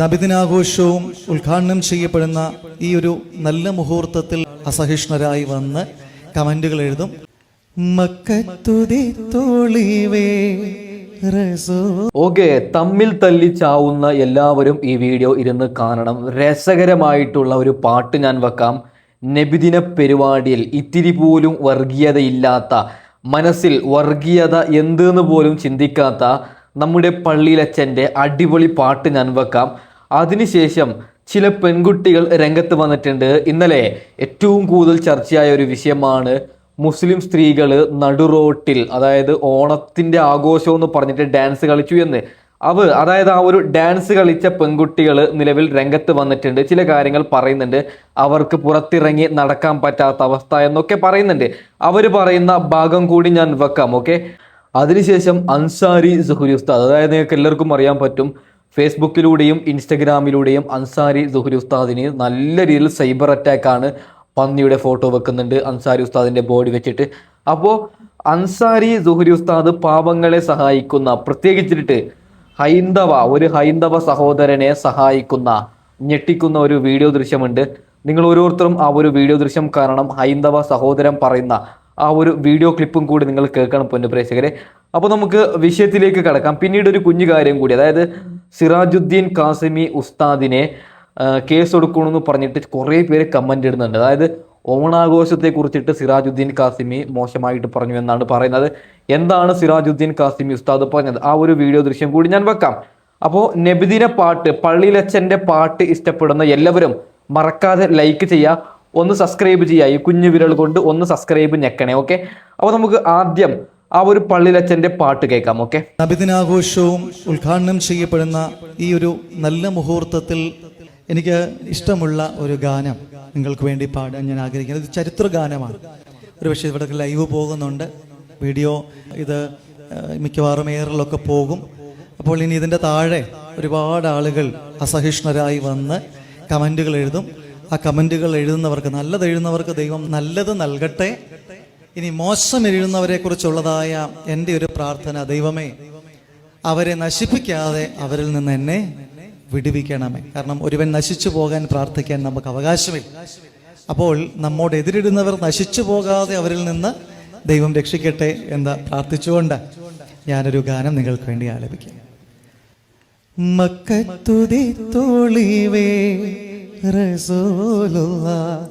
നബിദിനാഘോഷവും ഉദ്ഘാടനം ചെയ്യപ്പെടുന്ന ഈ ഒരു നല്ല മുഹൂർത്തത്തിൽ അസഹിഷ്ണുരായി വന്ന് കമന്റുകൾ എഴുതും. ഓക്കെ, തമ്മിൽ തല്ലി ചാവുന്ന എല്ലാവരും ഈ വീഡിയോ ഇരുന്ന് കാണണം. രസകരമായിട്ടുള്ള ഒരു പാട്ട് ഞാൻ വെക്കാം. നബിദിന പരിപാടിയിൽ ഇത്തിരി പോലും വർഗീയതയില്ലാത്ത, മനസ്സിൽ വർഗീയത എന്തെന്ന് പോലും ചിന്തിക്കാത്ത നമ്മുടെ പള്ളിയിലച്ഛൻ്റെ അടിപൊളി പാട്ട് ഞാൻ വെക്കാം. അതിനുശേഷം ചില പെൺകുട്ടികൾ രംഗത്ത് വന്നിട്ടുണ്ട്. ഇന്നലെ ഏറ്റവും കൂടുതൽ ചർച്ചയായ ഒരു വിഷയമാണ് മുസ്ലിം സ്ത്രീകൾ നടുറോട്ടിൽ, അതായത് ഓണത്തിൻ്റെ ആഘോഷം എന്ന് പറഞ്ഞിട്ട് ഡാൻസ് കളിച്ചു എന്ന്. അതായത് ആ ഒരു ഡാൻസ് കളിച്ച പെൺകുട്ടികൾ നിലവിൽ രംഗത്ത് വന്നിട്ടുണ്ട്. ചില കാര്യങ്ങൾ പറയുന്നുണ്ട്. അവർക്ക് പുറത്തിറങ്ങി നടക്കാൻ പറ്റാത്ത അവസ്ഥ എന്നൊക്കെ പറയുന്നുണ്ട്. അവർ പറയുന്ന ഭാഗം കൂടി ഞാൻ വെക്കാം. ഓക്കെ, അതിനുശേഷം അൻസാരി സുഹരി ഉസ്താദ്, അതായത് നിങ്ങൾക്ക് എല്ലാവർക്കും അറിയാൻ പറ്റും, ഫേസ്ബുക്കിലൂടെയും ഇൻസ്റ്റഗ്രാമിലൂടെയും അൻസാരി സുഹരി ഉസ്താദിന് നല്ല രീതിയിൽ സൈബർ അറ്റാക്കാണ്. പന്നിയുടെ ഫോട്ടോ വെക്കുന്നുണ്ട് അൻസാരി ഉസ്താദിൻ്റെ ബോഡി വെച്ചിട്ട്. അപ്പോൾ അൻസാരി സുഹരി ഉസ്താദ് പാവങ്ങളെ സഹായിക്കുന്ന, പ്രത്യേകിച്ചിട്ട് ഒരു ഹൈന്ദവ സഹോദരനെ സഹായിക്കുന്ന ഞെട്ടിക്കുന്ന ഒരു വീഡിയോ ദൃശ്യമുണ്ട്. നിങ്ങൾ ഓരോരുത്തരും ആ ഒരു വീഡിയോ ദൃശ്യം കാരണം ഹൈന്ദവ സഹോദരൻ പറയുന്ന ആ ഒരു വീഡിയോ ക്ലിപ്പും കൂടി നിങ്ങൾ കേൾക്കണം പൊന്നു പ്രേക്ഷകരെ. അപ്പോൾ നമുക്ക് വിഷയത്തിലേക്ക് കടക്കാം. പിന്നീട് ഒരു കുഞ്ഞു കാര്യം കൂടി, അതായത് സിറാജുദ്ദീൻ കാസിമി ഉസ്താദിനെ കേസ് കൊടുക്കണമെന്ന് പറഞ്ഞിട്ട് കുറേ പേര് കമൻ്റ് ഇടുന്നുണ്ട്. അതായത് ഓണാഘോഷത്തെ കുറിച്ചിട്ട് സിറാജുദ്ദീൻ കാസിമി മോശമായിട്ട് പറഞ്ഞു എന്നാണ് പറയുന്നത്. എന്താണ് സിറാജുദ്ദീൻ കാസിമി ഉസ്താദ് പറഞ്ഞത്? ആ ഒരു വീഡിയോ ദൃശ്യം കൂടി ഞാൻ വെക്കാം. അപ്പോൾ നബിദിന പാട്ട്, പള്ളിയിലച്ഛൻ്റെ പാട്ട് ഇഷ്ടപ്പെടുന്ന എല്ലാവരും മറക്കാതെ ലൈക്ക് ചെയ്യുക, ഒന്ന് സബ്സ്ക്രൈബ് ചെയ്യുക. ഈ കുഞ്ഞു വിരൽ കൊണ്ട് ഒന്ന് സബ്സ്ക്രൈബ് ഞെക്കണേ. ഓക്കെ, അപ്പോൾ നമുക്ക് ആദ്യം ആ ഒരു പള്ളിയിലച്ഛൻ്റെ പാട്ട് കേൾക്കാം. ഓക്കെ, നബിദിനാഘോഷവും ഉദ്ഘാടനം ചെയ്യപ്പെടുന്ന ഈ ഒരു നല്ല മുഹൂർത്തത്തിൽ എനിക്ക് ഇഷ്ടമുള്ള ഒരു ഗാനം നിങ്ങൾക്ക് വേണ്ടി പാടാൻ ഞാൻ ആഗ്രഹിക്കുന്നത്. ഇത് ചരിത്ര ഗാനമാണ്. ഒരു പക്ഷേ ഇവിടെ ലൈവ് പോകുന്നുണ്ട്, വീഡിയോ ഇത് മിക്കവാറും എയറിലൊക്കെ പോകും. അപ്പോൾ ഇനി ഇതിൻ്റെ താഴെ ഒരുപാട് ആളുകൾ അസഹിഷ്ണുരായി വന്ന് കമൻറ്റുകൾ എഴുതും. ആ കമൻറ്റുകൾ എഴുതുന്നവർക്ക്, നല്ലത് എഴുതുന്നവർക്ക് ദൈവം നല്ലത് നൽകട്ടെ. ഇനി മോശം എഴുതുന്നവരെ കുറിച്ചുള്ളതായ എൻ്റെ ഒരു പ്രാർത്ഥന, ദൈവമേ അവരെ നശിപ്പിക്കാതെ അവരിൽ നിന്ന് എന്നെ വിടുവിക്കണമേ. കാരണം ഒരുവൻ നശിച്ചു പോകാൻ പ്രാർത്ഥിക്കാൻ നമുക്ക് അവകാശമില്ല. അപ്പോൾ നമ്മോട് എതിരിടുന്നവർ നശിച്ചു പോകാതെ അവരിൽ നിന്ന് ദൈവം രക്ഷിക്കട്ടെ എന്ന് പ്രാർത്ഥിച്ചുകൊണ്ട് ഞാനൊരു ഗാനം നിങ്ങൾക്ക് വേണ്ടി ആലപിക്കാം. മക്കത്തുതി തോളിവേ റസൂലുള്ളാഹ്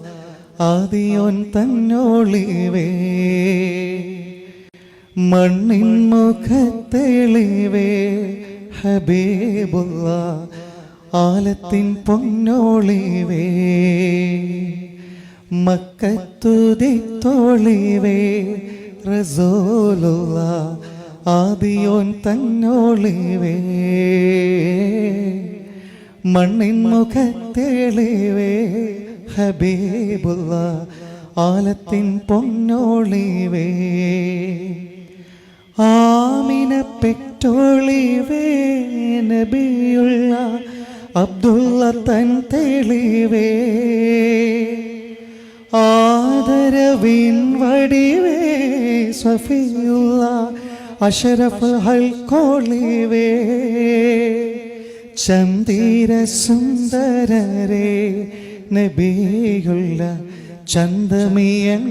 ആദിയോൻ തന്നോളിവേ, മണ്ണിൻ മുഖത്തെളിവേ ഹബീബുള്ളാഹ് ആലത്തിൻ പൊന്നോളിവേ, മക്കത്തുതി തോളിവേ റസൂലുള്ളാഹ് ആദിയോൻ തന്നോളിവേ, മണ്ണിൻ മുഖത്തെളിവേ ഹബീബുള്ളാഹ് ആലത്തിൻ പൊന്നോളിവേ, ആമിന പെറ്റോളിവേ നബിയുള്ള അബ്ദുള്ള തൻ തെളിവേ, ആദരവിൻ വടിവേ സഫിയുള്ള അഷറഫുൽ ഹൽഖോളിവേ, ചന്ദിര സുന്ദരരേ നബിയുള്ള ചന്ദമിയെന്നവരേ,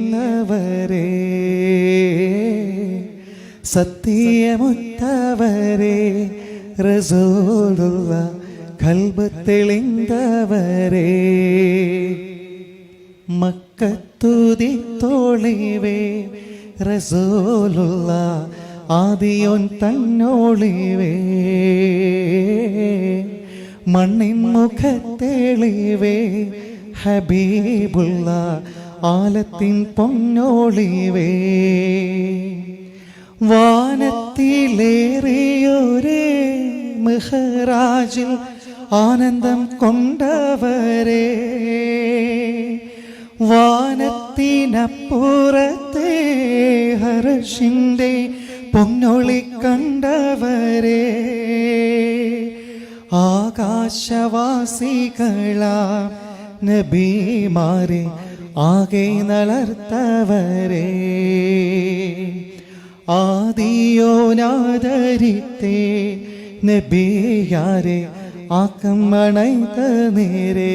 സത്യമുത്തവരേ റസൂലുള്ളാഹ് ഖൽബ് തെളിന്തവരേ, മക്കത്തുതി തോളിവേ റസൂലുള്ളാഹ് ആദിയോൻ തന്നോളിവേ, മണ്ണിൻ മുഖത്തെളിവേ ഹബീബുള്ളാഹ് ആലത്തിൻ പൊന്നോളിവേ, വാനത്തിലേറിയൊരേ മെഹ്റാജിൽ ആനന്ദം കൊണ്ടവരേ, വാനത്തിനപ്പുറത്തെ ഹർഷിൻ്റെ പൊന്നൊളി കണ്ടവരേ, ആകാശവാസികളാം നബിമാരെ ആകെ നളർത്തവരേ, ആദിയോനാദരിത്തേ നബിയാരെ ആക്കമണൈത നേരെ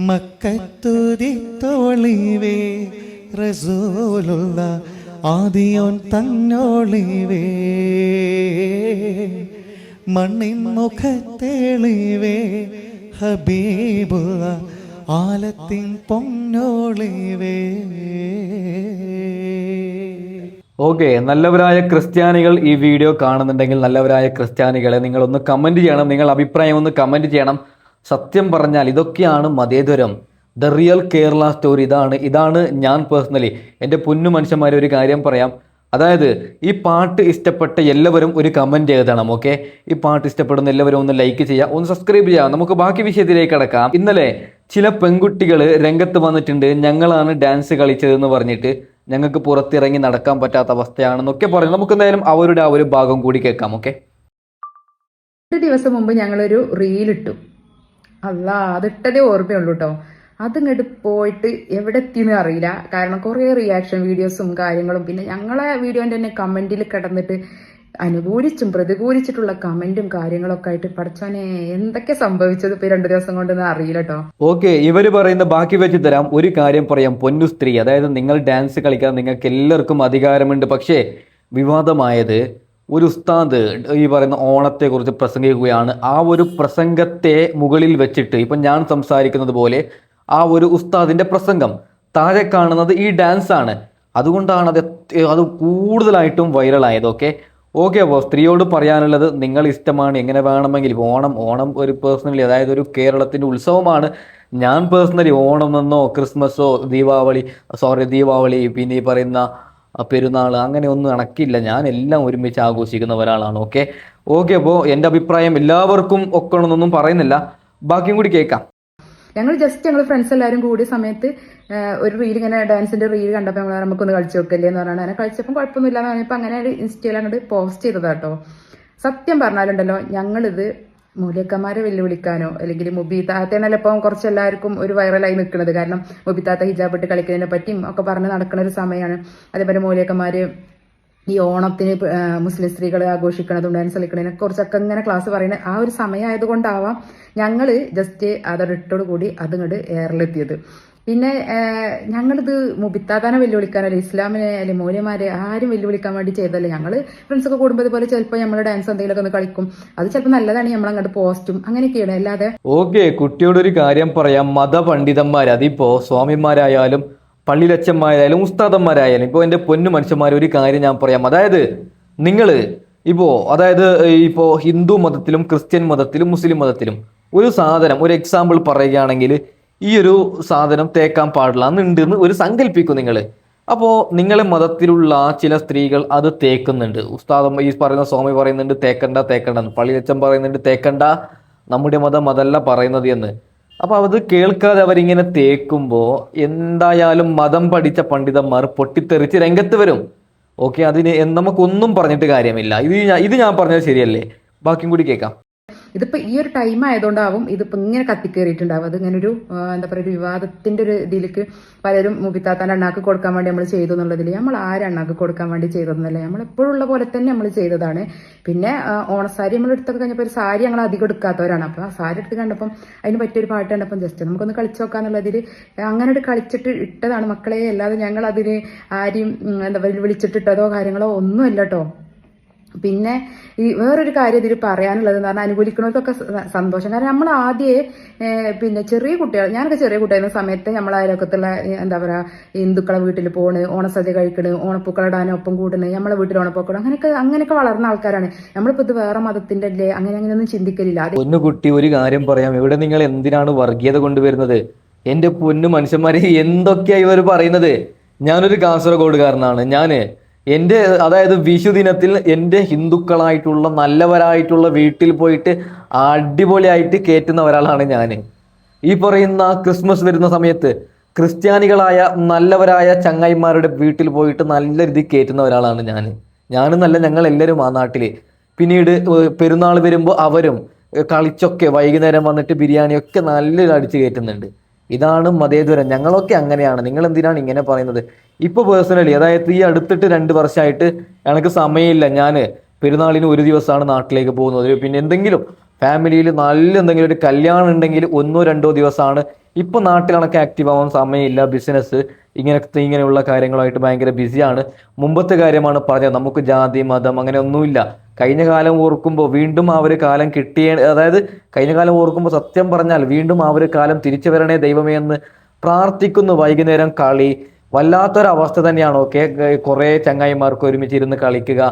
മക്കത്തുതി തോളിവേ റസൂലുള്ള ആദിയോൻ തന്നോളിവേ മണ്ണിൻ മുഖത്തേളിവേ ഹബീബുള്ള ആലത്തിൻ പൊന്നോളിവേ. ഓക്കെ, നല്ലവരായ ക്രിസ്ത്യാനികൾ ഈ വീഡിയോ കാണുന്നുണ്ടെങ്കിൽ നല്ലവരായ ക്രിസ്ത്യാനികളെ നിങ്ങളൊന്ന് കമൻറ്റ് ചെയ്യണം, നിങ്ങളുടെ അഭിപ്രായം ഒന്ന് കമൻറ്റ് ചെയ്യണം. സത്യം പറഞ്ഞാൽ ഇതൊക്കെയാണ് മതേതരം, ദ റിയൽ കേരള സ്റ്റോറി. ഇതാണ് ഞാൻ പേഴ്സണലി എൻ്റെ പൊന്നു മനുഷ്യന്മാരെ ഒരു കാര്യം പറയാം. അതായത് ഈ പാട്ട് ഇഷ്ടപ്പെട്ട എല്ലാവരും ഒരു കമൻറ്റ് എഴുതണം. ഓക്കെ, ഈ പാട്ട് ഇഷ്ടപ്പെടുന്ന എല്ലാവരും ഒന്ന് ലൈക്ക് ചെയ്യുക, ഒന്ന് സബ്സ്ക്രൈബ് ചെയ്യുക. നമുക്ക് ബാക്കി വിഷയത്തിലേക്ക് കടക്കാം. ഇന്നലെ ചില പെൺകുട്ടികൾ രംഗത്ത് വന്നിട്ടുണ്ട്, ഞങ്ങളാണ് ഡാൻസ് കളിച്ചതെന്ന് പറഞ്ഞിട്ട്, ഞങ്ങൾക്ക് പുറത്തിറങ്ങി നടക്കാൻ പറ്റാത്ത അവസ്ഥയാണെന്നൊക്കെ പറഞ്ഞു. നമുക്ക് എന്തായാലും അവരുടെ ആ ഒരു ഭാഗം കൂടി കേൾക്കാം. ഓക്കെ, ഒരു ദിവസം മുമ്പ് ഞങ്ങളൊരു റീലിട്ടു. അതിട്ടതേ ഓർമ്മയുള്ളൂ കേട്ടോ. അതിങ്ങോട്ട് പോയിട്ട് എവിടെ എത്തിയെന്ന് അറിയില്ല. കാരണം കുറേ റിയാക്ഷൻ വീഡിയോസും കാര്യങ്ങളും, പിന്നെ ഞങ്ങളെ വീഡിയോൻ്റെ തന്നെ കമൻറ്റിൽ കിടന്നിട്ട് അനുകൂലിച്ചും പ്രതികൂലിച്ചിട്ടുള്ള കമന്റും കാര്യങ്ങളൊക്കെ ആയിട്ട് പഠിച്ചോനെ എന്തൊക്കെ സംഭവിച്ചത് ഇപ്പൊ 2 ദിവസം കൊണ്ടൊന്നും അറിയില്ല കേട്ടോ. ഓക്കെ, ഇവര് പറയുന്ന ബാക്കി വെച്ച് തരാം. ഒരു കാര്യം പറയാം, പൊന്നു സ്ത്രീ, അതായത് നിങ്ങൾ ഡാൻസ് കളിക്കാൻ നിങ്ങൾക്ക് എല്ലാവർക്കും അധികാരമുണ്ട്. പക്ഷേ വിവാദമായത് ഒരു ഉസ്താദ് ഈ പറയുന്ന ഓണത്തെക്കുറിച്ച് പ്രസംഗിക്കുകയാണ്. ആ ഒരു പ്രസംഗത്തെ മുകളിൽ വെച്ചിട്ട് ഇപ്പം ഞാൻ സംസാരിക്കുന്നത് പോലെ ആ ഒരു ഉസ്താദിന്റെ പ്രസംഗം താഴെ കാണുന്നത് ഈ ഡാൻസ് ആണ്. അതുകൊണ്ടാണ് അത് കൂടുതലായിട്ടും വൈറലായത്. ഓക്കെ, അപ്പോൾ സ്ത്രീയോട് പറയാനുള്ളത്, നിങ്ങൾ ഇഷ്ടമാണ്, എങ്ങനെ വേണമെങ്കിൽ ഓണം ഒരു പേഴ്സണലി, അതായത് ഒരു കേരളത്തിൻ്റെ ഉത്സവമാണ്. ഞാൻ പേഴ്സണലി ഓണം എന്നോ ക്രിസ്മസോ ദീപാവലി പിന്നെ ഈ പറയുന്ന പെരുന്നാൾ അങ്ങനെ ഒന്നും കണക്കില്ല. ഞാൻ എല്ലാം ഒരുമിച്ച് ആഘോഷിക്കുന്ന ഒരാളാണ്. ഓക്കെ, അപ്പോൾ എൻ്റെ അഭിപ്രായം എല്ലാവർക്കും ഒക്കണമെന്നൊന്നും പറയുന്നില്ല, ബാക്കിയും കൂടി കേൾക്കാം. ഞങ്ങൾ ഫ്രണ്ട്സ് എല്ലാവരും കൂടിയ സമയത്ത് ഒരു റീൽ, ഇങ്ങനെ ഡാൻസിന്റെ റീൽ കണ്ടപ്പോൾ നമുക്കൊന്ന് കളിച്ചു നോക്കല്ലേ എന്ന് പറഞ്ഞാൽ അങ്ങനെ കളിച്ചപ്പോൾ കുഴപ്പമൊന്നുമില്ല എന്ന് പറഞ്ഞപ്പോൾ അങ്ങനെ ഇൻസ്റ്റയിൽ അങ്ങോട്ട് പോസ്റ്റ് ചെയ്തതാട്ടോ. സത്യം പറഞ്ഞാലുണ്ടല്ലോ, ഞങ്ങളിത് മൂല്യക്കന്മാരെ വെല്ലുവിളിക്കാനോ അല്ലെങ്കിൽ മുബീത്താത്തേന്നല്ല ഇപ്പം കുറച്ച് എല്ലാവർക്കും ഒരു വൈറലായി നിൽക്കുന്നത്. കാരണം മുബീത്താത്ത ഹിജാബ് ഇട്ട് കളിക്കുന്നതിനെ പറ്റിയും ഒക്കെ പറഞ്ഞ് നടക്കുന്ന ഒരു സമയമാണ്. അതേപോലെ മൂല്യക്കന്മാര് ഈ ഓണത്തിന് മുസ്ലിം സ്ത്രീകൾ ആഘോഷിക്കണതും ഡാൻസ് കളിക്കണതിനെ കുറിച്ചൊക്കെ ഇങ്ങനെ ക്ലാസ് പറയുന്ന ആ ഒരു സമയമായതുകൊണ്ടാവാം ഞങ്ങൾ ജസ്റ്റ് അതോട് കൂടി അതിങ്ങോട്ട് എയറിലെത്തിയത്. പിന്നെ ഞങ്ങളിത് മുബിത്താതാനെ വെല്ലുവിളിക്കാനല്ല, ഇസ്ലാമിനെ അല്ലെങ്കിൽ മൂല്യമാരെ ആരും വെല്ലുവിളിക്കാൻ വേണ്ടി ചെയ്തല്ലേ. ഞങ്ങൾ ഫ്രണ്ട്സൊക്കെ കൂടുമ്പോൾ ഇതുപോലെ ചിലപ്പോൾ നമ്മൾ ഡാൻസ് എന്തെങ്കിലുമൊക്കെ ഒന്ന് കളിക്കും, അത് ചിലപ്പോൾ നല്ലതാണ്, നമ്മൾ അങ്ങോട്ട് പോസ്റ്റും അങ്ങനെയൊക്കെയാണ്. അല്ലാതെ ഓക്കെ, കുട്ടിയോടൊരു കാര്യം പറയാം. മതപണ്ഡിതന്മാർ, അതിപ്പോ സ്വാമിമാരായാലും പള്ളിയിലച്ചന്മാരായാലും ഉസ്താദന്മാരായാലും, ഇപ്പോൾ എൻ്റെ പൊന്നു മനുഷ്യന്മാർ ഒരു കാര്യം ഞാൻ പറയാം. അതായത് നിങ്ങൾ ഇപ്പോൾ ഹിന്ദു മതത്തിലും ക്രിസ്ത്യൻ മതത്തിലും മുസ്ലിം മതത്തിലും ഒരു സാധനം, ഒരു എക്സാമ്പിൾ പറയുകയാണെങ്കിൽ ഈ ഒരു സാധനം തേക്കാൻ പാടില്ല എന്നുണ്ടെന്ന് ഒരു സങ്കല്പിക്കും നിങ്ങൾ. അപ്പോൾ നിങ്ങളെ മതത്തിലുള്ള ചില സ്ത്രീകൾ അത് തേക്കുന്നുണ്ട്. ഉസ്താദ് ഈ പറയുന്ന സ്വാമി പറയുന്നുണ്ട് തേക്കണ്ട, പള്ളിയച്ചൻ പറയുന്നുണ്ട് തേക്കണ്ട, നമ്മുടെ മതം അതല്ല പറയുന്നത് എന്ന്. അപ്പോൾ അത് കേൾക്കാതെ അവരിങ്ങനെ തേക്കുമ്പോൾ എന്തായാലും മതം പഠിച്ച പണ്ഡിതന്മാർ പൊട്ടിത്തെറിച്ച് രംഗത്ത് വരും. ഓക്കെ, അതിന് നമുക്കൊന്നും പറഞ്ഞിട്ട് കാര്യമില്ല. ഇത് ഞാൻ പറഞ്ഞത് ശരിയല്ലേ? ബാക്കിയും കൂടി കേൾക്കാം. ഇതിപ്പോ ഈ ഒരു ടൈം ആയതുകൊണ്ടാവും ഇതിപ്പോ ഇങ്ങനെ കത്തിക്കേറിയിട്ടുണ്ടാവും. അത് ഇങ്ങനെ ഒരു എന്താ പറയുക, ഒരു വിവാദത്തിന്റെ ഒരു ഇതിലേക്ക് പലരും മുബിത്താത്താൻ്റെ അണ്ണാക്ക് കൊടുക്കാൻ വേണ്ടി നമ്മൾ ചെയ്തു എന്നുള്ളതിൽ നമ്മൾ അണ്ണാക്ക് കൊടുക്കാൻ വേണ്ടി ചെയ്തതെന്നല്ലേ, നമ്മൾ എപ്പോഴുള്ള പോലെ തന്നെ നമ്മൾ ചെയ്തതാണ്. പിന്നെ ഓണസാരി നമ്മൾ എടുത്തൊക്കെ കഴിഞ്ഞപ്പോൾ ഒരു സാരി ഞങ്ങൾ അധികം എടുക്കാത്തവരാണ്. അപ്പോൾ ആ സാരി എടുത്ത് കണ്ടപ്പം അതിന് പറ്റിയൊരു പാട്ട് കണ്ടപ്പം ജസ്റ്റ് നമുക്കൊന്ന് കളിച്ചു നോക്കാന്നുള്ളതിൽ അങ്ങനെ കളിച്ചിട്ട് ഇട്ടതാണ് മക്കളെ. അല്ലാതെ ഞങ്ങൾ അതിന് ആരെയും എന്താ വിളിച്ചിട്ടിട്ടതോ കാര്യങ്ങളോ ഒന്നുമല്ല കേട്ടോ. പിന്നെ ഈ വേറൊരു കാര്യം ഇതിൽ പറയാനുള്ളത് എന്ന് പറഞ്ഞാൽ, അനുകൂലിക്കുന്നവർക്കൊക്കെ സന്തോഷം. കാരണം നമ്മൾ ആദ്യമേ പിന്നെ ചെറിയ കുട്ടികൾ, ഞാനൊക്കെ ചെറിയ കുട്ടിയായിരുന്ന സമയത്ത് നമ്മൾ അയൽവക്കത്തുള്ള എന്താ പറയുക ഹിന്ദുക്കളെ വീട്ടിൽ പോണ്, ഓണസദ്യ കഴിക്കണ്, ഓണപ്പൂക്കളിടാനും ഒപ്പം കൂടണ്, നമ്മളെ വീട്ടിൽ ഓണപ്പൂക്കളും അങ്ങനെയൊക്കെ വളർന്ന ആൾക്കാരാണ്. നമ്മളിപ്പോൾ ഇത് വേറെ മതത്തിന്റെ അല്ലേ അങ്ങനെയൊന്നും ചിന്തിക്കലില്ല. പൊന്നു കുട്ടി, ഒരു കാര്യം പറയാം, ഇവിടെ നിങ്ങൾ എന്തിനാണ് വർഗീയത കൊണ്ടുവരുന്നത്? എൻ്റെ പൊന്നു മനുഷ്യന്മാരെ, എന്തൊക്കെയാ ഇവർ പറയുന്നത്? ഞാനൊരു കാസർഗോഡുകാരനാണ്. അതായത് വിഷു ദിനത്തിൽ എൻ്റെ ഹിന്ദുക്കളായിട്ടുള്ള നല്ലവരായിട്ടുള്ള വീട്ടിൽ പോയിട്ട് അടിപൊളിയായിട്ട് കയറ്റുന്ന ഒരാളാണ് ഞാൻ. ഈ പറയുന്ന ക്രിസ്മസ് വരുന്ന സമയത്ത് ക്രിസ്ത്യാനികളായ നല്ലവരായ ചങ്ങായിമാരുടെ വീട്ടിൽ പോയിട്ട് നല്ല രീതിയിൽ കയറ്റുന്ന ഒരാളാണ് ഞാനെന്നല്ല, ഞങ്ങൾ എല്ലാവരും ആ നാട്ടിൽ. പിന്നീട് പെരുന്നാൾ വരുമ്പോൾ അവരും കളിച്ചൊക്കെ വൈകുന്നേരം വന്നിട്ട് ബിരിയാണിയൊക്കെ നല്ലൊരു അടിച്ച് കയറ്റുന്നുണ്ട്. ഇതാണ് മതേതരം. ഞങ്ങളൊക്കെ അങ്ങനെയാണ്. നിങ്ങൾ എന്തിനാണ് ഇങ്ങനെ പറയുന്നത്? ഇപ്പോൾ പേഴ്സണലി, അതായത് ഈ അടുത്തിട്ട് 2 വർഷമായിട്ട് എനിക്ക് സമയമില്ല, ഞാൻ പെരുന്നാളിന് ഒരു ദിവസമാണ് നാട്ടിലേക്ക് പോകുന്നത്. പിന്നെ എന്തെങ്കിലും ഫാമിലിയിൽ നല്ല എന്തെങ്കിലും ഒരു കല്യാണം ഉണ്ടെങ്കിൽ 1-2 ദിവസമാണ്. ഇപ്പം നാട്ടിലണക്കെ ആക്റ്റീവ് ആവാൻ സമയമില്ല, ബിസിനസ് ഇങ്ങനെയുള്ള കാര്യങ്ങളായിട്ട് ഭയങ്കര ബിസിയാണ്. മുമ്പത്തെ കാര്യമാണ് പറഞ്ഞത്, നമുക്ക് ജാതി മതം അങ്ങനെ ഒന്നുമില്ല. കഴിഞ്ഞ കാലം ഓർക്കുമ്പോൾ വീണ്ടും ആ ഒരു കാലം അതായത് കഴിഞ്ഞ കാലം ഓർക്കുമ്പോൾ സത്യം പറഞ്ഞാൽ വീണ്ടും ആ ഒരു കാലം തിരിച്ചു വരണേ ദൈവമേ എന്ന് പ്രാർത്ഥിക്കുന്നു. വൈകുന്നേരം കളി വല്ലാത്തൊരവസ്ഥ തന്നെയാണ്. ഓക്കെ, കുറേ ചങ്ങായിമാർക്ക് ഒരുമിച്ച് ഇരുന്ന് കളിക്കുക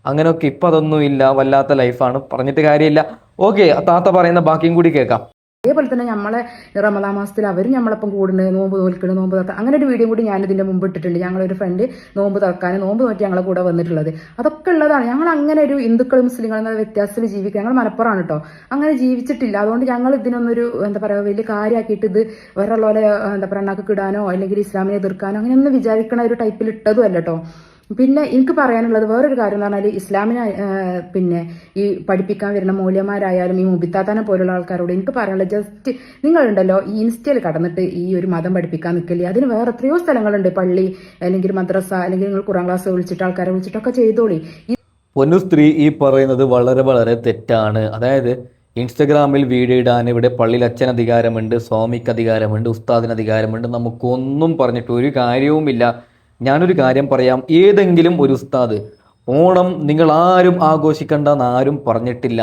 അങ്ങനെയൊക്കെ ഇപ്പം അതൊന്നും ഇല്ല. വല്ലാത്ത ലൈഫാണ്, പറഞ്ഞിട്ട് കാര്യമില്ല. ഓക്കെ, താത്ത പറയുന്ന ബാക്കിയും കൂടി കേൾക്കാം. അതേപോലെ തന്നെ നമ്മളെ റമദാൻ മാസത്തിൽ അവരും നമ്മളപ്പം കൂടുന്നത്, നോമ്പ് നോൽക്കണം, നോമ്പ് തുറക്കാൻ, അങ്ങനെ ഒരു വീഡിയോ കൂടി ഞാൻ ഇതിന്റെ മുമ്പ് ഇട്ടിട്ടുണ്ട്. ഞങ്ങളൊരു ഫ്രണ്ട് നോമ്പ് തുറക്കാൻ നോമ്പ് നോക്കി ഞങ്ങളെ കൂടെ വന്നിട്ടുള്ളത്. അതൊക്കെ ഉള്ളതാണ്. ഞങ്ങൾ അങ്ങനെ ഒരു ഹിന്ദുക്കളും മുസ്ലിങ്ങളും എന്ന വ്യത്യാസത്തിൽ ജീവിക്കുക ഞങ്ങൾ മലപ്പുറമാണ് കേട്ടോ, അങ്ങനെ ജീവിച്ചിട്ടില്ല. അതുകൊണ്ട് ഞങ്ങൾ ഇതിനൊന്നൊരു എന്താ പറയുക വലിയ കാര്യമാക്കിയിട്ട് ഇത് വേറെ പോലെ എന്താ പറയുക എണ്ണാക്കി ഇടാനോ അല്ലെങ്കിൽ ഇസ്ലാമിനെ എതിർക്കാനോ അങ്ങനെയൊന്നും വിചാരിക്കണ ഒരു ടൈപ്പിൽ ഇട്ടതും അല്ല കേട്ടോ. പിന്നെ എനിക്ക് പറയാനുള്ളത് വേറൊരു കാര്യം എന്ന് പറഞ്ഞാൽ ഇസ്ലാമിനെ പിന്നെ ഈ പഠിപ്പിക്കാൻ വരുന്ന മൗല്യമാരായാലും ഈ മുബിത്താത്താനെ പോലുള്ള ആൾക്കാരോട് എനിക്ക് പറയാനുള്ളത്, ജസ്റ്റ് നിങ്ങളുണ്ടല്ലോ ഈ ഇൻസ്റ്റയിൽ കടന്നിട്ട് ഈ ഒരു മതം പഠിപ്പിക്കാൻ നിൽക്കില്ലേ, അതിന് വേറെ എത്രയോ സ്ഥലങ്ങളുണ്ട്, പള്ളി അല്ലെങ്കിൽ മദ്രസ അല്ലെങ്കിൽ നിങ്ങൾ ഖുറാൻ ക്ലാസ് വിളിച്ചിട്ട് ആൾക്കാരെ വിളിച്ചിട്ടൊക്കെ ചെയ്തോളി. പൊന്നു സ്ത്രീ ഈ പറയുന്നത് വളരെ വളരെ തെറ്റാണ്. അതായത് ഇൻസ്റ്റഗ്രാമിൽ വീഡിയോ ഇടാൻ ഇവിടെ പള്ളിയിൽ അച്ഛൻ അധികാരമുണ്ട്, സ്വാമിക്ക് അധികാരമുണ്ട്, ഉസ്താദിന് അധികാരമുണ്ട്, നമുക്കൊന്നും പറഞ്ഞിട്ട് ഒരു കാര്യവുമില്ല. ഞാനൊരു കാര്യം പറയാം, ഏതെങ്കിലും ഒരു ഉസ്താദ് ഓണം നിങ്ങൾ ആരും ആഘോഷിക്കണ്ടെന്ന് ആരും പറഞ്ഞിട്ടില്ല.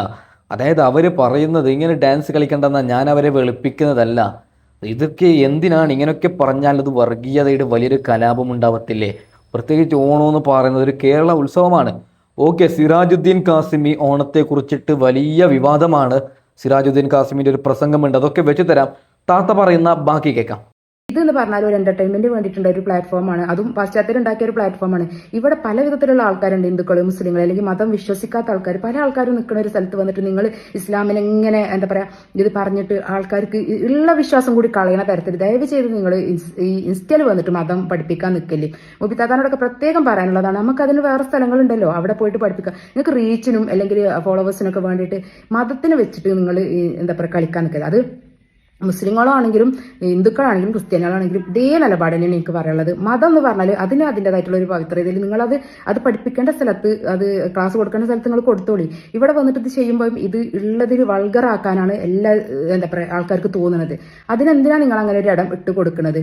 അതായത് അവർ പറയുന്നത് ഇങ്ങനെ ഡാൻസ് കളിക്കണ്ടെന്നാണ്, ഞാൻ അവരെ വെളുപ്പിക്കുന്നതല്ല. ഇതൊക്കെ എന്തിനാണ് ഇങ്ങനെയൊക്കെ പറഞ്ഞാൽ അത് വർഗീയതയുടെ വലിയൊരു കലാപം ഉണ്ടാവത്തില്ലേ? പ്രത്യേകിച്ച് ഓണം എന്ന് പറയുന്നത് ഒരു കേരള ഉത്സവമാണ്. ഓക്കെ, സിറാജുദ്ദീൻ കാസിമി ഓണത്തെ കുറിച്ചിട്ട് വലിയ വിവാദമാണ്. സിറാജുദ്ദീൻ കാസിമിന്റെ ഒരു പ്രസംഗമുണ്ട്, അതൊക്കെ വെച്ച് തരാം. താത്ത പറയുന്ന ബാക്കി കേൾക്കാം. ഇതെന്ന് പറഞ്ഞാൽ ഒരു എന്റർടൈൻമെന്റ് വേണ്ടിയിട്ടുള്ള ഒരു പ്ലാറ്റ്ഫോമാണ്, അതും പാശ്ചാത്യർ ഉണ്ടാക്കിയ ഒരു പ്ലാറ്റ്ഫോമാണ്. ഇവിടെ പല വിധത്തിലുള്ള ആൾക്കാരുണ്ട്, ഹിന്ദുക്കൾ, മുസ്ലിങ്ങൾ അല്ലെങ്കിൽ മതം വിശ്വസിക്കാത്ത ആൾക്കാർ, പല ആൾക്കാരും നിൽക്കുന്ന ഒരു സ്ഥലത്ത് വന്നിട്ട് നിങ്ങൾ ഇസ്ലാമിനെ ഇങ്ങനെ എന്താ പറയാ ഇത് പറഞ്ഞിട്ട് ആൾക്കാർക്ക് ഉള്ള വിശ്വാസം കൂടി കളയണ തരത്തിൽ ദയവ് ചെയ്ത് നിങ്ങൾ ഈ ഇൻസ്റ്റയിൽ വന്നിട്ട് മതം പഠിപ്പിക്കാൻ നിൽക്കില്ലേ. മുബിത്താത്താനോടൊക്കെ പ്രത്യേകം പറയാനുള്ളതാണ്, നമുക്ക് അതിന് വേറെ സ്ഥലങ്ങളുണ്ടല്ലോ, അവിടെ പോയിട്ട് പഠിപ്പിക്കാം. നിങ്ങൾക്ക് റീച്ചിനും അല്ലെങ്കിൽ ഫോളോവേഴ്സിനൊക്കെ വേണ്ടിയിട്ട് മതത്തിന് വെച്ചിട്ട് നിങ്ങൾ എന്താ പറയുക കളിക്കാൻ നിൽക്കരുത്. അത് മുസ്ലിങ്ങളാണെങ്കിലും ഹിന്ദുക്കളാണെങ്കിലും ക്രിസ്ത്യാനികളാണെങ്കിലും ഇതേ നിലപാട് തന്നെയാണ് എനിക്ക് പറയാനുള്ളത്. മതം എന്ന് പറഞ്ഞാൽ അതിന് അതിൻ്റെതായിട്ടുള്ള ഒരു പവിത്രതയിൽ അത് പഠിപ്പിക്കേണ്ട സ്ഥലത്ത്, അത് ക്ലാസ് കൊടുക്കേണ്ട സ്ഥലത്ത് നിങ്ങൾ കൊടുത്തോളി. ഇവിടെ വന്നിട്ട് ഇത് ചെയ്യുമ്പോൾ ഇത് ഉള്ളതിൽ വൾഗറാക്കാനാണ് എല്ലാ എന്താ പറയുക ആൾക്കാർക്ക് തോന്നുന്നത്. അതിനെന്തിനാണ് നിങ്ങൾ അങ്ങനെ ഒരു ഇടം ഇട്ട് കൊടുക്കുന്നത്?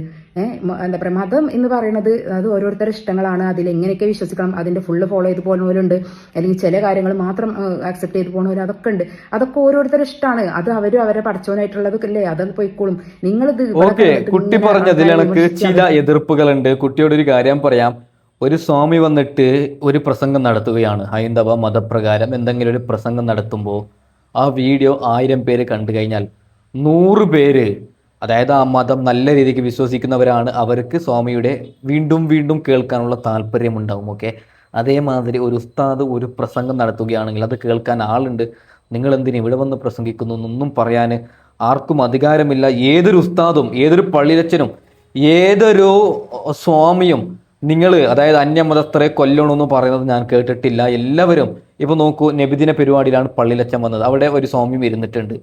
എന്താ പറയുക മതം എന്ന് പറയുന്നത് അത് ഓരോരുത്തരുടെ ഇഷ്ടങ്ങളാണ്, അതിൽ എങ്ങനെയൊക്കെ വിശ്വസിക്കണം അതിന്റെ ഫുള്ള് ഫോളോ ചെയ്ത് പോകുന്നവരുണ്ട്, അല്ലെങ്കിൽ ചില കാര്യങ്ങൾ മാത്രം ആക്സെപ്റ്റ് ചെയ്ത് പോകുന്നവർ, അതൊക്കെ ഉണ്ട്. അതൊക്കെ ഓരോരുത്തരുടെ ഇഷ്ടമാണ്, അത് അവരെ പഠിച്ചവനായിട്ടുള്ളതൊക്കെ അല്ലേ, അത് പോയിക്കോളും. നിങ്ങളിത് കുട്ടി പറഞ്ഞതിൽ എനിക്ക് ചില എതിർപ്പുകളുണ്ട്. കുട്ടിയോട് ഒരു കാര്യം പറയാം. ഒരു സ്വാമി വന്നിട്ട് ഒരു പ്രസംഗം നടത്തുകയാണ്, ഹൈന്ദവ മതപ്രകാരം എന്തെങ്കിലും ഒരു പ്രസംഗം നടത്തുമ്പോൾ ആ വീഡിയോ 1000 പേര് കണ്ടു കഴിഞ്ഞാൽ 100 പേര്, അതായത് ആ മതം നല്ല രീതിക്ക് വിശ്വസിക്കുന്നവരാണ്, അവർക്ക് സ്വാമിയുടെ വീണ്ടും വീണ്ടും കേൾക്കാനുള്ള താല്പര്യമുണ്ടാവും. ഓക്കെ, അതേമാതിരി ഒരു ഉസ്താദ് ഒരു പ്രസംഗം നടത്തുകയാണെങ്കിൽ അത് കേൾക്കാൻ ആളുണ്ട്. നിങ്ങൾ എന്തിന് ഇവിടെ വന്ന് പ്രസംഗിക്കുന്നു എന്നൊന്നും പറയാൻ ആർക്കും അധികാരമില്ല. ഏതൊരു ഉസ്താദും ഏതൊരു പള്ളിയച്ചനും ഏതൊരു സ്വാമിയും അതായത് അന്യമതസ്ഥരെ കൊല്ലണമെന്ന് പറയുന്നത് ഞാൻ കേട്ടിട്ടില്ല. എല്ലാവരും ഇപ്പൊ നോക്കൂ, നബിദിന പരിപാടിയിലാണ് പള്ളിയിലച്ചൻ വന്നത്, അവിടെ ഒരു സ്വാമിയും ഇരുന്നിട്ടുണ്ട്.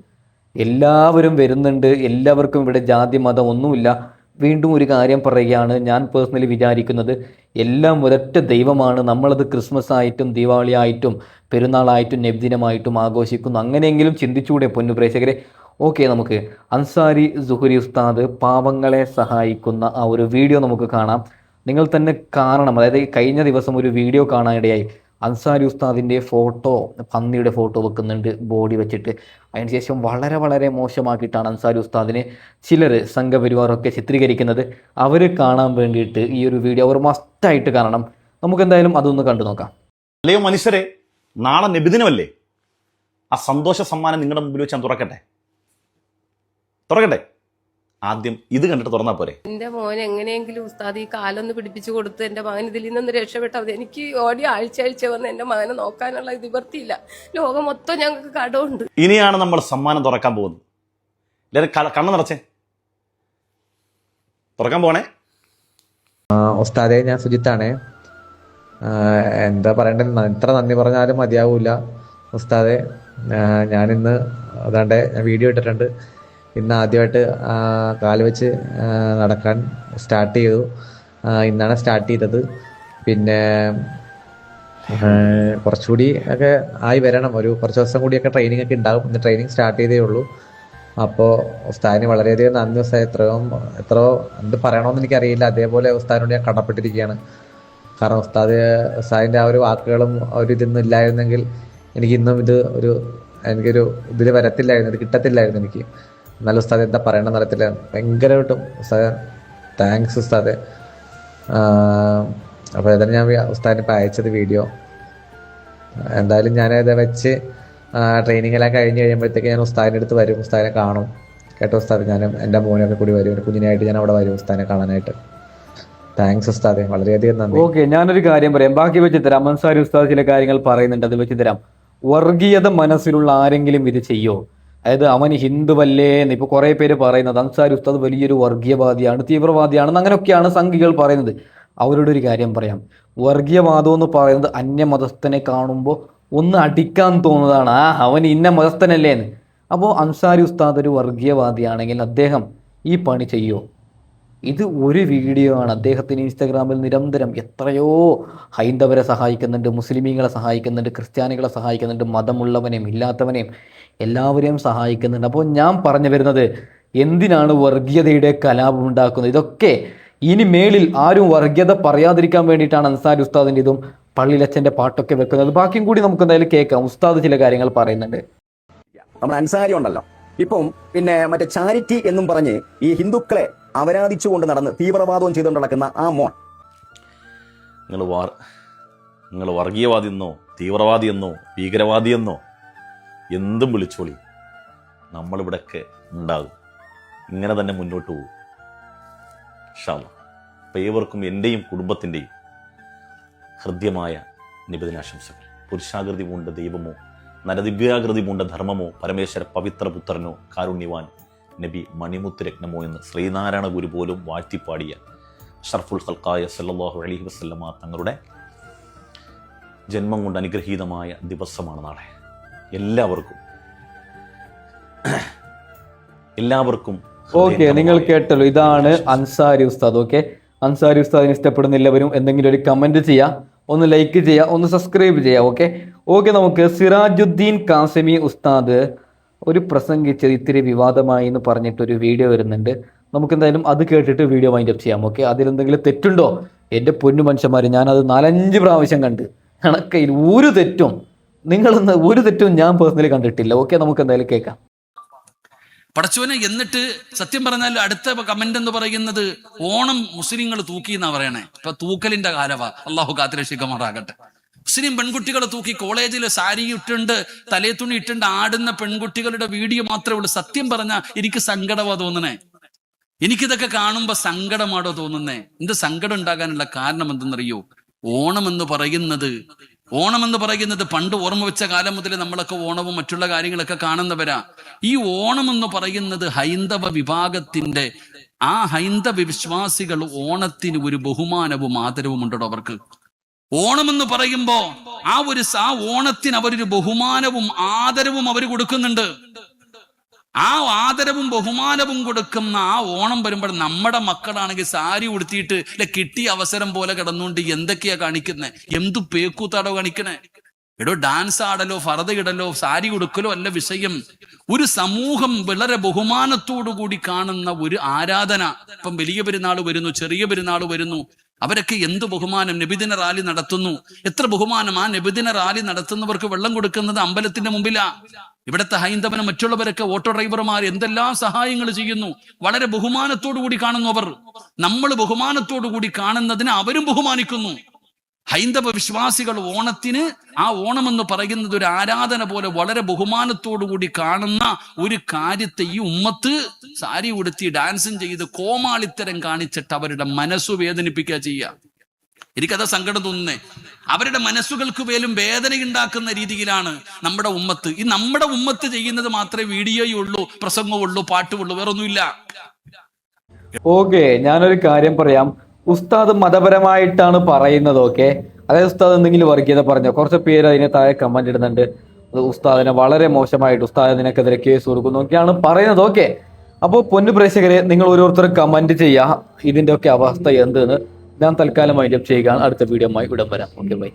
എല്ലാവരും വരുന്നുണ്ട്, എല്ലാവർക്കും ഇവിടെ ജാതി മതം ഒന്നുമില്ല. വീണ്ടും ഒരു കാര്യം പറയുകയാണ്, ഞാൻ പേഴ്സണലി വിചാരിക്കുന്നത് എല്ലാം ഒരൊറ്റ ദൈവമാണ്. നമ്മളത് ക്രിസ്മസ് ആയിട്ടും ദീപാവലി ആയിട്ടും പെരുന്നാളായിട്ടും നബിദിനമായിട്ടും ആഘോഷിക്കുന്നു. അങ്ങനെയെങ്കിലും ചിന്തിച്ചുകൂടെ പൊന്നു പ്രേക്ഷകരെ? ഓക്കെ, നമുക്ക് അൻസാരി സുഹരി ഉസ്താദ് പാവങ്ങളെ സഹായിക്കുന്ന ആ ഒരു വീഡിയോ നമുക്ക് കാണാം. നിങ്ങൾ തന്നെ കാണണം. അതായത് കഴിഞ്ഞ ദിവസം ഒരു വീഡിയോ കാണാനിടയായി. അൻസാരി ഉസ്താദിൻ്റെ ഫോട്ടോ, പന്നിയുടെ ഫോട്ടോ വെക്കുന്നുണ്ട് ബോഡി വെച്ചിട്ട്. അതിനുശേഷം വളരെ വളരെ മോശമാക്കിയിട്ടാണ് അൻസാരി ഉസ്താദിനെ ചിലർ സംഘപരിവാറൊക്കെ ചിത്രീകരിക്കുന്നത്. അവർ കാണാൻ വേണ്ടിയിട്ട് ഈ ഒരു വീഡിയോ അവർ മസ്റ്റായിട്ട് കാണണം. നമുക്ക് എന്തായാലും അതൊന്ന് കണ്ടു നോക്കാം. അല്ലയോ മനുഷ്യരെ, നാളെ നബിദിനമല്ലേ? ആ സന്തോഷ സമ്മാനം നിങ്ങളുടെ മുമ്പിൽ വെച്ച് ഞാൻ തുറക്കട്ടെ. ആദ്യം ഇത് കണ്ടിട്ട് തുറന്നാ പോരെ? എന്റെ മോൻ എങ്ങനെയെങ്കിലും ഉസ്താദ് ഈ കാലൊന്ന് പിടിപ്പിച്ചു കൊടുത്ത് എന്റെ മകൻ ഇതിൽ നിന്നൊന്ന് രക്ഷപ്പെട്ടാൽ മതി. എനിക്ക് ഓടി ആഴ്ച വന്ന് എന്റെ മകനെ നോക്കാനുള്ള നിവർത്തിയില്ല. ലോകം മൊത്തം ഞങ്ങൾക്ക് കടമുണ്ട്. ഇനിയാണ് നമ്മൾ സമ്മാനം തുറക്കാൻ പോകുന്നത്. എല്ലാവരും കണ്ണു നിറച്ചേ, തുറക്കാൻ പോണേ. ഉസ്താദെ, ഞാൻ സുജിത്താണ്. എന്താ പറയണ്ടത്, എത്ര നന്ദി പറഞ്ഞാലും മതിയാവൂല ഉസ്താദെ. ഞാനിന്ന് അതാണ്ട് ഞാൻ വീഡിയോ ഇട്ടിട്ടുണ്ട്. ഇന്ന് ആദ്യമായിട്ട് കാല് വെച്ച് നടക്കാൻ സ്റ്റാർട്ട് ചെയ്തു. ഇന്നാണ് സ്റ്റാർട്ട് ചെയ്തത്. പിന്നെ കുറച്ചുകൂടി ഒക്കെ ആയി വരണം. കുറച്ച് ദിവസം കൂടിയൊക്കെ ട്രെയിനിങ് ഒക്കെ ഉണ്ടാകും. ഇന്ന് ട്രെയിനിങ് സ്റ്റാർട്ട് ചെയ്തേ ഉള്ളൂ. അപ്പോൾ ഉസ്താദിന് വളരെയധികം നന്ദി ഉസ്താദ്. എത്രയോ എന്ത് പറയണമെന്ന് എനിക്കറിയില്ല. അതേപോലെ ഉസ്താദിനോട് ഞാൻ കടപ്പെട്ടിരിക്കുകയാണ്. കാരണം ഉസ്താദിൻ്റെ ആ ഒരു വാക്കുകളും ഇതൊന്നും ഇല്ലായിരുന്നെങ്കിൽ എനിക്കിന്നും എനിക്കൊരു ഇതിൽ വരത്തില്ലായിരുന്നു, ഇത് കിട്ടത്തില്ലായിരുന്നു എനിക്ക്. നല്ല ഉസ്താദ് എന്താ പറയണമെന്ന് അറിയത്തില്ല. ഭയങ്കരമായിട്ടും ഉസ്താദ് താങ്ക്സ് ഉസ്താദ്. അപ്പോൾ ഇതാണ് ഞാൻ ഉസ്താദിന് ഇപ്പോൾ അയച്ചത് വീഡിയോ. എന്തായാലും ഞാനത് വെച്ച് ട്രെയിനിങ് എല്ലാം കഴിഞ്ഞ് കഴിയുമ്പോഴത്തേക്ക് ഞാൻ ഉസ്താദിൻ്റെ അടുത്ത് വരും, ഉസ്താദിനെ കാണും. കേട്ടോ ഉസ്താദ്, ഞാനും എൻ്റെ മോനൊക്കെ കൂടി വരും, ഒരു കുഞ്ഞിനായിട്ട് ഞാൻ അവിടെ വരും ഉസ്താദിനെ കാണാനായിട്ട്. താങ്ക്സ് ഉസ്താദെ, വളരെയധികം നന്ദി. ഓക്കെ, ഞാനൊരു കാര്യം പറയാം, ബാക്കി വെച്ച് തരാം. അൻസാരി ഉസ്താദ് ചില കാര്യങ്ങൾ പറയുന്നുണ്ട്, അത് വെച്ച് തരാം. വർഗീയത മനസ്സിലുള്ള ആരെങ്കിലും ഇത് ചെയ്യോ? അതായത് അവൻ ഹിന്ദുവല്ലേ എന്ന് ഇപ്പോൾ കുറേ പേര് പറയുന്നത് അൻസാരി ഉസ്താദ് വലിയൊരു വർഗീയവാദിയാണ്, തീവ്രവാദിയാണെന്ന് അങ്ങനെയൊക്കെയാണ് സംഘികൾ പറയുന്നത്. അവരോട് ഒരു കാര്യം പറയാം, വർഗീയവാദം എന്ന് പറയുന്നത് അന്യമതസ്ഥനെ കാണുമ്പോൾ ഒന്ന് അടിക്കാൻ തോന്നുന്നതാണ്. അവൻ ഇന്ന മതസ്ഥനല്ലേ എന്ന്. അപ്പോൾ അൻസാരി ഉസ്താദ് ഒരു വർഗീയവാദിയാണെങ്കിൽ അദ്ദേഹം ഈ പണി ചെയ്യോ? ഇത് ഒരു വീഡിയോ ആണ്. അദ്ദേഹത്തിന് ഇൻസ്റ്റാഗ്രാമിൽ നിരന്തരം എത്രയോ ഹൈന്ദവരെ സഹായിക്കുന്നുണ്ട്, മുസ്ലിമീങ്ങളെ സഹായിക്കുന്നുണ്ട്, ക്രിസ്ത്യാനികളെ സഹായിക്കുന്നുണ്ട്, മതമുള്ളവനെയും ഇല്ലാത്തവനെയും എല്ലാവരെയും സഹായിക്കുന്നുണ്ട്. അപ്പോൾ ഞാൻ പറഞ്ഞു വരുന്നത്, എന്തിനാണ് വർഗീയതയുടെ കലാപം ഉണ്ടാക്കുന്നത്? ഇതൊക്കെ ഇനി മേളിൽ ആരും വർഗീയത പറയാതിരിക്കാൻ വേണ്ടിയിട്ടാണ് അൻസാരി ഉസ്താദിൻ്റെ ഇതും പള്ളിയിലച്ഛൻ്റെ പാട്ടൊക്കെ വെക്കുന്നത്. ബാക്കിയും കൂടി നമുക്ക് എന്തായാലും കേൾക്കാം. ഉസ്താദ് ചില കാര്യങ്ങൾ പറയുന്നുണ്ട്. നമ്മുടെ അൻസാരി ഉണ്ടല്ലോ, ഇപ്പം പിന്നെ മറ്റേ ചാരിറ്റി എന്നും പറഞ്ഞ് ഈ ഹിന്ദുക്കളെ അപരാധിച്ചുകൊണ്ട് നടന്ന് തീവ്രവാദവും ചെയ്തുകൊണ്ട് നടക്കുന്ന ആ മോൻ, നിങ്ങൾ വർഗീയവാദി എന്നോ തീവ്രവാദി എന്നോ ഭീകരവാദി എന്നോ എന്തും വിളിച്ചോളി, നമ്മളിവിടെയൊക്കെ ഉണ്ടാകും. ഇങ്ങനെ തന്നെ മുന്നോട്ട് പോകും ഇൻഷാ അല്ലാഹ്. അപ്പോൾ ഏവർക്കും എൻ്റെയും കുടുംബത്തിൻ്റെയും ഹൃദ്യമായ നിബിദിനാശംസകൾ. പുരുഷാകൃതി പൂണ്ട ദൈവമോ നരദിവ്യാകൃതി പൂണ്ട ധർമ്മമോ പരമേശ്വര പവിത്രപുത്രനോ കാരുണ്യവാൻ നബി മണിമുത്തുരത്നമോ എന്ന് ശ്രീനാരായണ ഗുരു പോലും വാഴ്ത്തിപ്പാടിയ ഷർഫുൽ ഖൽഖായ സല്ലല്ലാഹു അലൈഹി വസല്ലമ തങ്ങളുടെ ജന്മം കൊണ്ട് അനുഗ്രഹീതമായ ദിവസമാണ് നാളെ. എല്ലാവർക്കും ഓക്കെ, നിങ്ങൾ കേട്ടല്ലോ, ഇതാണ് അൻസാരി ഉസ്താദ്. ഓക്കെ, അൻസാരി ഉസ്താദിന് ഇഷ്ടപ്പെടുന്നില്ലവരും എന്തെങ്കിലും ഒരു കമന്റ് ചെയ്യുക, ഒന്ന് ലൈക്ക് ചെയ്യുക, ഒന്ന് സബ്സ്ക്രൈബ് ചെയ്യുക. ഓക്കെ, നമുക്ക് സിറാജുദ്ദീൻ കാസിമി ഉസ്താദ് ഒരു പ്രസംഗിച്ചത് ഇത്തിരി വിവാദമായി എന്ന് പറഞ്ഞിട്ടൊരു വീഡിയോ വരുന്നുണ്ട്. നമുക്ക് എന്തായാലും അത് കേട്ടിട്ട് വീഡിയോ വൈൻഡ് അപ്പ് ചെയ്യാം. ഓക്കെ, അതിലെന്തെങ്കിലും തെറ്റുണ്ടോ? എൻ്റെ പൊന്നു മനുഷ്യന്മാർ, ഞാനത് 4-5 പ്രാവശ്യം കണ്ട് കണക്കയിൽ ഒരു തെറ്റും ഞാൻ പേഴ്സണലി കണ്ടിട്ടില്ല. ഓക്കെ, നമുക്ക് എന്തായാലും കേൾക്കാം. പടച്ചോനെ, എന്നിട്ട് സത്യം പറഞ്ഞാൽ അടുത്ത കമന്റ് എന്ന് പറയുന്നത് ഓണം മുസ്ലിങ്ങൾ തൂക്കി എന്നാ പറയണേ. ഇപ്പൊ തൂക്കലിന്റെ കാലവാ, അള്ളാഹു കാത്തിരക്ഷിക്കുമാറാകട്ടെ. മുസ്ലിം പെൺകുട്ടികളെ തൂക്കി കോളേജിൽ സാരി ഇട്ടുണ്ട്, തലേ തുണി ഇട്ടുണ്ട് ആടുന്ന പെൺകുട്ടികളുടെ വീഡിയോ മാത്രമേ ഉള്ളൂ. സത്യം പറഞ്ഞാൽ എനിക്ക് സങ്കടമാ തോന്നണേ. എനിക്കിതൊക്കെ കാണുമ്പോ സങ്കടമാണോ തോന്നുന്നേ. എന്ത് സങ്കടം ഉണ്ടാകാനുള്ള കാരണം എന്തെന്നറിയോ? ഓണം എന്ന് പറയുന്നത് പണ്ട് ഓർമ്മ വെച്ച കാലം മുതൽ നമ്മളൊക്കെ ഓണവും മറ്റുള്ള കാര്യങ്ങളൊക്കെ കാണുന്നവരാ. ഈ ഓണം എന്ന് പറയുന്നത് ഹൈന്ദവ വിഭാഗത്തിന്റെ, ആ ഹൈന്ദവ വിശ്വാസികൾ ഓണത്തിന് ഒരു ബഹുമാനവും ആദരവും ഉണ്ടോ അവർക്ക്? ഓണം എന്ന് പറയുമ്പോ ആ ഓണത്തിന് അവരൊരു ബഹുമാനവും ആദരവും അവർ കൊടുക്കുന്നുണ്ട്. ആ ആദരവും ബഹുമാനവും കൊടുക്കുന്ന ആ ഓണം വരുമ്പോൾ നമ്മുടെ മക്കളാണെങ്കിൽ സാരി ഉടുത്തിയിട്ട് കിട്ടിയ അവസരം പോലെ കിടന്നുകൊണ്ട് എന്തൊക്കെയാ കാണിക്കുന്നത്? എന്തു പേക്കൂത്താടോ കാണിക്കണേ? എടോ, ഡാൻസ് ആടലോ ഫറദ ഇടലോ സാരി ഉടുക്കലോ അല്ല വിഷയം. ഒരു സമൂഹം വളരെ ബഹുമാനത്തോടു കൂടി കാണുന്ന ഒരു ആരാധന. ഇപ്പം വലിയ പെരുന്നാൾ വരുന്നു, ചെറിയ പെരുന്നാൾ വരുന്നു, അവരൊക്കെ എന്ത് ബഹുമാനം. നബിദിന റാലി നടത്തുന്നു, എത്ര ബഹുമാനം. ആ നബിദിന റാലി നടത്തുന്നവർക്ക് വെള്ളം കൊടുക്കുന്നത് അമ്പലത്തിന്റെ മുമ്പിലാ. ഇവിടുത്തെ ഹൈന്ദവനും മറ്റുള്ളവരൊക്കെ ഓട്ടോ ഡ്രൈവർമാർ എന്തെല്ലാം സഹായങ്ങൾ ചെയ്യുന്നു. വളരെ ബഹുമാനത്തോടു കൂടി കാണുന്നു അവർ. നമ്മൾ ബഹുമാനത്തോടു കൂടി കാണുന്നതിന് അവരും ബഹുമാനിക്കുന്നു. ഹൈന്ദവ വിശ്വാസികൾ ഓണത്തിന്, ആ ഓണം എന്ന് പറയുന്നത് ഒരു ആരാധന പോലെ വളരെ ബഹുമാനത്തോടു കൂടി കാണുന്ന ഒരു കാര്യത്തെ ഈ ഉമ്മത്ത് സാരി ഉടുത്തി ഡാൻസും ചെയ്ത് കോമാളിത്തരം കാണിച്ചിട്ട് അവരുടെ മനസ്സു വേദനിപ്പിക്കുക ചെയ്യുക. എനിക്കതാ സങ്കടം തോന്നുന്നേ. അവരുടെ മനസ്സുകൾക്ക് പോലും വേദനയുണ്ടാക്കുന്ന രീതിയിലാണ് നമ്മുടെ ഉമ്മത്ത്. ഈ നമ്മുടെ ഉമ്മത്ത് ചെയ്യുന്നത് മാത്രമേ വീഡിയോയുള്ളൂ, പ്രസംഗമുള്ളൂ, പാട്ടുമുള്ളൂ, വേറൊന്നുമില്ല. ഓക്കെ, ഞാനൊരു കാര്യം പറയാം. ഉസ്താദ് മതപരമായിട്ടാണ് പറയുന്നത്. ഓക്കെ, അതായത് ഉസ്താദ് എന്തെങ്കിലും വർഗീയത പറഞ്ഞോ? കുറച്ച് പേര് അതിനെ താഴെ കമന്റ് ഇടുന്നുണ്ട്, ഉസ്താദിനെ വളരെ മോശമായിട്ട്, ഉസ്താദ് നിനക്കെതിരെ കേസ് കൊടുക്കുന്നു ഒക്കെയാണ് പറയുന്നത്. ഓക്കെ, അപ്പോൾ പൊന്നു പ്രേക്ഷകരെ, നിങ്ങൾ ഓരോരുത്തരും കമന്റ് ചെയ്യുക ഇതിന്റെ ഒക്കെ അവസ്ഥ എന്തെന്ന്. ഞാൻ തൽക്കാലം വൈൻഡ് അപ്പ് ചെയ്യുകയാണ്. അടുത്ത വീഡിയോ ആയി ഉടൻ വരാം. Okay, by.